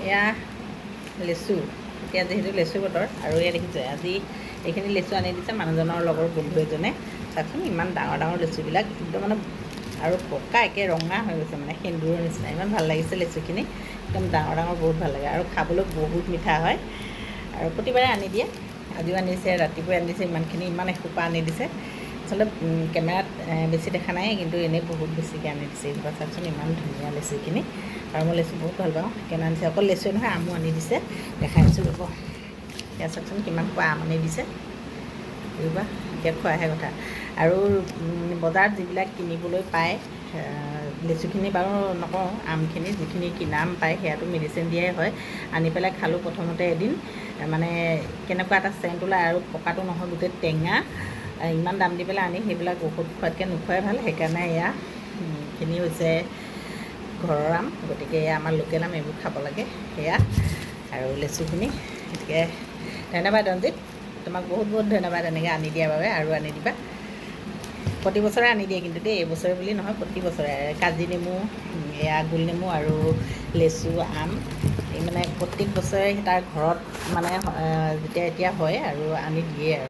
এয়া লেচু, এতিয়া যিহেতু লেচু বতৰ আৰু এয়া দেখিছে আজি এইখিনি লেচু আনি দিছে মানুহজনৰ লগৰ বন্ধু এজনে। চাওকচোন ইমান ডাঙৰ ডাঙৰ লেচুবিলাক একদম মানে আৰু পকা একে ৰঙা হৈ গৈছে মানে সেন্দুৰৰ নিচিনা। ইমান ভাল লাগিছে লেচুখিনি, একদম ডাঙৰ ডাঙৰ বহুত ভাল লাগে আৰু খাবলৈ বহুত মিঠা হয়। আৰু প্ৰতিবাৰে আনি দিয়ে, আজিও আনিছে, ৰাতিপুৱাই আনিছে, ইমানখিনি ইমান এসোপা আনি দিছে। আচলতে কেমেৰাত বেছি দেখা নাই, কিন্তু এনেই বহুত বেছিকৈ আনি দিছে। এইজোপা চাওকচোন ইমান ধুনীয়া লেচুখিনি, আৰু মই লেচু বহুত ভাল পাওঁ সেইকাৰণে আনিছে। অকল লেচুৱে নহয় আমো আনি দিছে, দেখাই আছোঁ ৰ'ব। এয়া চাওকচোন কিমান খোৱা আম আনি দিছে, এইবা এতিয়া খোৱাহে কথা। আৰু বজাৰত যিবিলাক কিনিবলৈ পায় লেচুখিনি বাৰু নকওঁ, আমখিনি যিখিনি কিনা আম পায় সেয়াটো মেডিচিন দিয়াই হয়। আনি পেলাই খালোঁ প্ৰথমতে এদিন, মানে কেনেকুৱা এটা চেণ্ট ওলায় আৰু পকাটো নহয় গোটেই টেঙা। ইমান দাম দি পেলাই আনি সেইবিলাক ঔষধ খোৱাতকৈ নোখোৱাই ভাল। সেইকাৰণে এয়া খিনি হৈছে ঘৰৰ আম, গতিকে এয়া আমাৰ লোকেল আম, এইবোৰ খাব লাগে। সেয়া আৰু লেচুখিনি, গতিকে ধন্যবাদ ৰঞ্জিত, তোমাক বহুত বহুত ধন্যবাদ এনেকৈ আনি দিয়াৰ বাবে, আৰু আনি দিবা। প্ৰতি বছৰে আনি দিয়ে কিন্তু দেই, এইবছৰে বুলি নহয়, প্ৰতি বছৰে। কাজি নেমু, এয়া গোল নেমু আৰু লেচু, আম, এই মানে প্ৰত্যেক বছৰে তাৰ ঘৰত মানে যেতিয়া এতিয়া হয় আৰু আনি দিয়ে আৰু।